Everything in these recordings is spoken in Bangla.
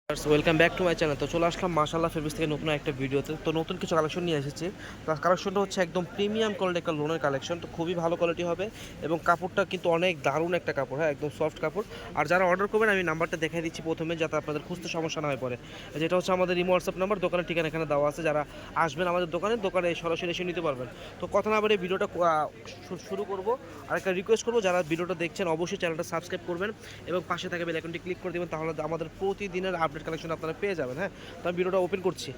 Welcome back to my channel. তো চলে আসলাম মাশাআল্লাহ ফেব্রিক্স থেকে নতুন একটা ভিডিওতে। তো নতুন কিছু কালেকশন নিয়ে এসেছি। তো কালেকশনটা হচ্ছে একদম প্রিমিয়াম কোয়ালিটি একটা লোনের কালেকশন। তো খুবই ভালো কোয়ালিটি হবে এবং কাপড়টা কিন্তু অনেক দারুণ একটা কাপড়, হ্যাঁ একদম সফট কাপড়। আর যারা অর্ডার করবেন আমি নাম্বারটা দেখাই দিচ্ছি প্রথমে, যাতে আপনাদের খুঁজতে সমস্যা না হয়ে পড়ে। যেটা হচ্ছে আমাদের ইমো হোয়াটসঅ্যাপ নাম্বার, দোকানের ঠিকানা এখানে দেওয়া আছে। যারা আসবেন আমাদের দোকানে সরাসরি এসে নিতে পারবেন। তো কথা না বলে ভিডিওটা শুরু করব। আর একটা রিকোয়েস্ট করবো, যারা ভিডিওটা দেখছেন অবশ্যই চ্যানেলটা সাবস্ক্রাইব করবেন এবং পাশে থাকা বেল আইকনটি ক্লিক করে দেবেন, তাহলে আমাদের প্রতিদিনের আপডেট কালেকশন আপনারা পেয়ে যাবেন। হ্যাঁ, তো আমি ভিডিওটা ওপেন করছি।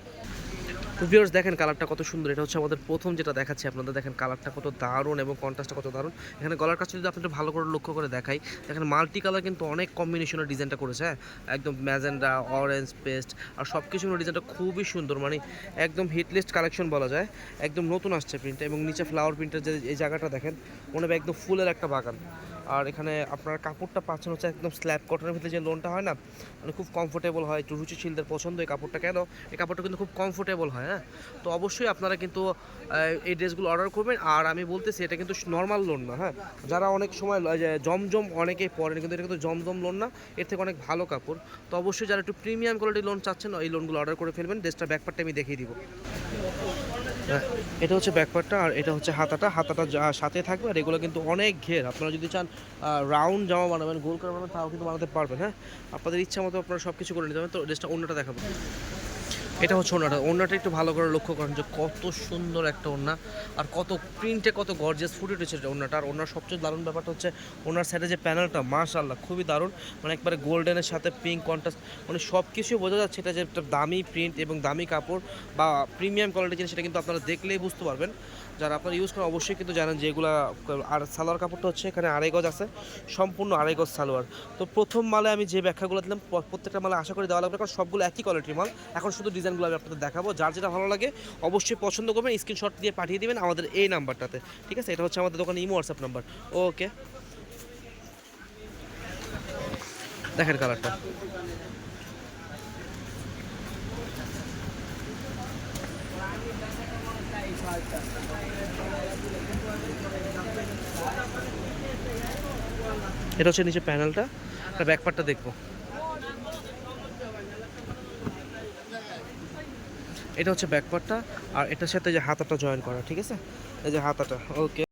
তো ভিউয়ার্স দেখেন কালারটা কত সুন্দর। এটা হচ্ছে আমাদের প্রথম যেটা দেখাচ্ছি আপনাদের, দেখেন কালারটা কত দারুণ এবং কন্ট্রাস্টটা কত দারুণ। এখানে গলার কাছে যদি আপনাদের ভালো করে লক্ষ্য করে দেখাই, দেখেন মাল্টি কালার কিন্তু অনেক কম্বিনেশনের ডিজাইনটা করেছে। হ্যাঁ, একদম ম্যাজেন্ডা, অরেঞ্জ, পেস্ট আর সব কিছু ডিজাইনটা খুবই সুন্দর, মানে একদম হিটলিস্ট কালেকশন বলা যায়। একদম নতুন আসছে প্রিন্টটা এবং নিচে ফ্লাওয়ার প্রিন্টের যে এই জায়গাটা দেখেন, মনে হবে একদম ফুলের একটা বাগান। আর এখানে আপনার কাপড়টা পাচ্ছেন হচ্ছে একদম স্ল্যাব কটনের ভিতরে যে লোনটা হয় না, মানে খুব কমফোর্টেবল হয়। একটু রুচিশীলদের পছন্দ এই কাপড়টা, কেন এই কাপড়টা কিন্তু খুব কমফোর্টেবল হয়। হ্যাঁ, তো অবশ্যই আপনারা কিন্তু এই ড্রেসগুলো অর্ডার করবেন। আর আমি বলতেছি এটা কিন্তু নর্মাল লোন না। হ্যাঁ, যারা অনেক সময় জমজম অনেকেই পরেন, কিন্তু এটা কিন্তু জমজম লোন না, এর থেকে অনেক ভালো কাপড়। তো অবশ্যই যারা একটু প্রিমিয়াম কোয়ালিটির লোন চাচ্ছেন এই লোনগুলো অর্ডার করে ফেলবেন। ড্রেসটার ব্যাকপার্টটা আমি দেখিয়ে দিব। হ্যাঁ, এটা হচ্ছে ব্যাকপার্টটা আর এটা হচ্ছে হাতাটা সাথে থাকবে। আর এগুলো কিন্তু অনেক ঘের, আপনারা যদি চান রাউন্ড জামা বানাবেন, গোল করে বানাবেন, তাও কিন্তু বানাতে পারবেন। হ্যাঁ, আপনাদের ইচ্ছা মতো আপনারা সব কিছু করে নিতে পারবেন। তো ড্রেসটা অন্যটা দেখাবো। এটা হচ্ছে ওড়নাটা একটু ভালো করে লক্ষ্য করেন যে কত সুন্দর একটা ওড়না, আর কত প্রিন্টে কত গর্জিয়াস ফুটে উঠেছে ওড়নাটা। আর ওড়নার সবচেয়ে দারুণ ব্যাপারটা হচ্ছে ওড়নার সাইডে যে প্যানেলটা, মাশাআল্লাহ খুবই দারুণ, মানে একবারে গোল্ডেনের সাথে পিঙ্ক কন্ট্রাস্ট, মানে সব কিছুই বোঝা যাচ্ছে এটা যে একটা দামি প্রিন্ট এবং দামি কাপড় বা প্রিমিয়াম কোয়ালিটির জিনিস, সেটা কিন্তু আপনারা দেখলেই বুঝতে পারবেন। যারা আপনারা ইউজ করেন অবশ্যই কিন্তু জানেন যে এগুলা। আর সালোয়ার কাপড়টা হচ্ছে এখানে আড়াই গজ আছে, সম্পূর্ণ আড়াই গজ সালোয়ার। তো প্রথম মালে আমি যে ব্যাখ্যাগুলো দিলাম প্রত্যেকটা মালে আশা করি দেওয়া লাগবে, কারণ সবগুলো একই কোয়ালিটির মাল। এখন শুধু ডিজাইনগুলো আমি আপনাদের দেখাবো, যার যেটা ভালো লাগে অবশ্যই পছন্দ করবেন, স্ক্রিনশট দিয়ে পাঠিয়ে দিবেন আমাদের এই নাম্বারটাতে। ঠিক আছে, এটা হচ্ছে আমাদের দোকানে ইমো হোয়াটসঅ্যাপ নাম্বার। ওকে, দেখেন কালারটা। এটা হচ্ছে নিচে প্যানেলটা, ব্যাকপার্টটা দেখবো। এটা হচ্ছে ব্যাকপার্টটা আর এটার সাথে যে হাতাটা জয়েন করা, ঠিক আছে, এই যে হাতাটা। ওকে,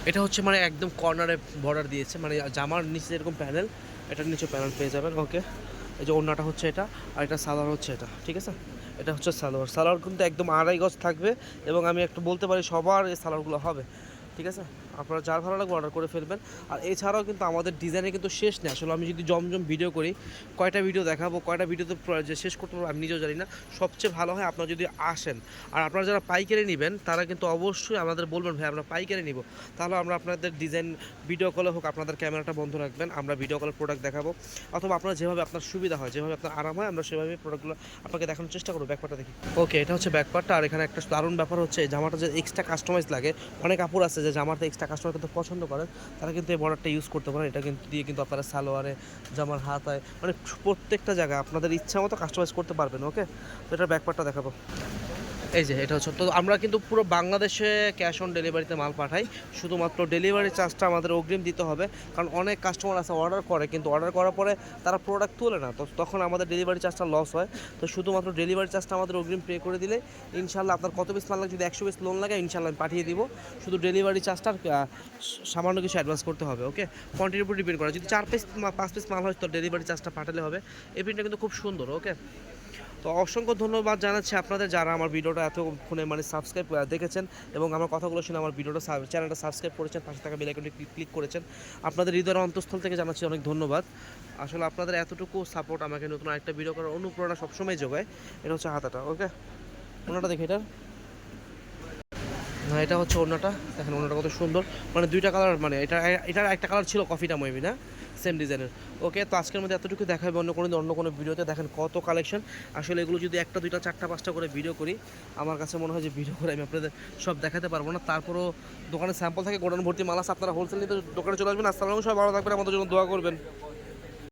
এটা হচ্ছে মানে একদম কর্নারে বর্ডার দিয়েছে, মানে জামার নিচে এরকম প্যানেল, এটার নিচে প্যানেল পেয়ে যাবেন। ওকে, এই যে ওড়নাটা হচ্ছে এটা, আর এটা সালোয়ার হচ্ছে এটা, ঠিক আছে। এটা হচ্ছে সালোয়ার কিন্তু একদম আড়াই গজ থাকবে এবং আমি একটু বলতে পারি সবার এই সালোয়ারগুলো হবে। ঠিক আছে, আপনারা যার ভালো লাগবে অর্ডার করে ফেলবেন। আর এছাড়াও কিন্তু আমাদের ডিজাইনে কিন্তু শেষ নেই। আসলে আমি যদি জমজম ভিডিও করি, কয়টা ভিডিও দেখাবো, কয়টা ভিডিওতে যে শেষ করতে পারবো আমি নিজেও জানি না। সবচেয়ে ভালো হয় আপনারা যদি আসেন। আর আপনারা যারা পাইকারি নেবেন তারা কিন্তু অবশ্যই আমাদের বলবেন ভাই আমরা পাইকারি নিব, তাহলে আমরা আপনাদের ডিজাইন ভিডিও কলে হোক, আপনাদের ক্যামেরাটা বন্ধ রাখবেন, আমরা ভিডিও কলে প্রোডাক্ট দেখাবো। অথবা আপনার যেভাবে আপনার সুবিধা হয়, যেভাবে আপনার আরাম হয়, আমরা সেভাবে প্রোডাক্টগুলো আপনাকে দেখানোর চেষ্টা করবো। ব্যাকপার্টটা দেখি। ওকে, এটা হচ্ছে ব্যাকপার্টটা। আর এখানে একটা দারুণ ব্যাপার হচ্ছে এই জামাটা যে এক্সট্রা কাস্টমাইজ লাগে, অনেক কাপড় আছে যে জামাতে এক্সট্রা কাস্টমার কিন্তু পছন্দ করেন, তারা কিন্তু এই বর্ডারটা ইউজ করতে পারেন। এটা কিন্তু দিয়ে কিন্তু আপনারা সালোয়ারে, জামার হাতায়, মানে প্রত্যেকটা জায়গায় আপনাদের ইচ্ছা মতো কাস্টমাইজ করতে পারবেন। ওকে, তো এটার ব্যাকপার্টটা দেখাবো। এই যে এটা হচ্ছে, তো আমরা কিন্তু পুরো বাংলাদেশে ক্যাশ অন ডেলিভারিতে মাল পাঠাই। শুধুমাত্র ডেলিভারি চার্জটা আমাদের অগ্রিম দিতে হবে, কারণ অনেক কাস্টমার আছে অর্ডার করে কিন্তু অর্ডার করার পরে তারা প্রোডাক্ট তোলে না, তো তখন আমাদের ডেলিভারি চার্জটা লস হয়। তো শুধুমাত্র ডেলিভারি চার্জটা আমাদের অগ্রিম পে করে দিলে ইনশাল্লাহ আপনার কত পিস মাল লাগে, যদি 100 পিস লোন লাগে ইনশাল্লাহ আমি পাঠিয়ে দিব। শুধু ডেলিভারি চার্জটা সামান্য কিছু অ্যাডভান্স করতে হবে। ওকে, কোয়ান্টিটির উপর ডিপেন্ড করে, যদি 4 পিস 5 পিস মাল হয় তো ডেলিভারি চার্জটা পাঠালে হবে। এই প্রিন্টটা কিন্তু খুব সুন্দর। ওকে, তো অসংখ্য ধন্যবাদ জানাচ্ছি আপনাদের যারা আমার ভিডিওটা এতক্ষণে মানে সাবস্ক্রাইব দেখেছেন এবং আমার কথাগুলো শুনে আমার ভিডিওটা চ্যানেলটা সাবস্ক্রাইব করেছেন, পাশে থাকা বেল আইকনটি ক্লিক করেছেন। আপনাদের হৃদয়ের অন্তঃস্থল থেকে জানাচ্ছি অনেক ধন্যবাদ। আসলে আপনাদের এতটুকু সাপোর্ট আমাকে নতুন আরেকটা ভিডিও করার অনুপ্রেরণা সবসময় যোগায়। এটা হচ্ছে হাতাটা। ওকে, ওনাটা দেখি এটা। হ্যাঁ, এটা হচ্ছে ওড়নাটা, দেখেন ওড়নাটা কত সুন্দর, মানে দুইটা কালার, মানে এটার একটা কালার ছিল কফিটা মেবি না, সেম ডিজাইনের। ওকে, তো আজকের মধ্যে এতটুকু দেখাবে, অন্য কোনো ভিডিওতে দেখেন কত কালেকশন। আসলে এগুলো যদি একটা দুইটা চারটা পাঁচটা করে ভিডিও করি, আমার কাছে মনে হয় যে ভিডিও করে আমি আপনাদের সব দেখাতে পারবো না। তারপরও দোকানে স্যাম্পল থাকে, গোডাউন ভর্তি মাল আছে, আপনারা হোলসেল নিতে দোকানে চলে আসবেন। আসসালামু আলাইকুম, সবাই ভালো থাকবেন, আমাদের জন্য দোয়া করবেন।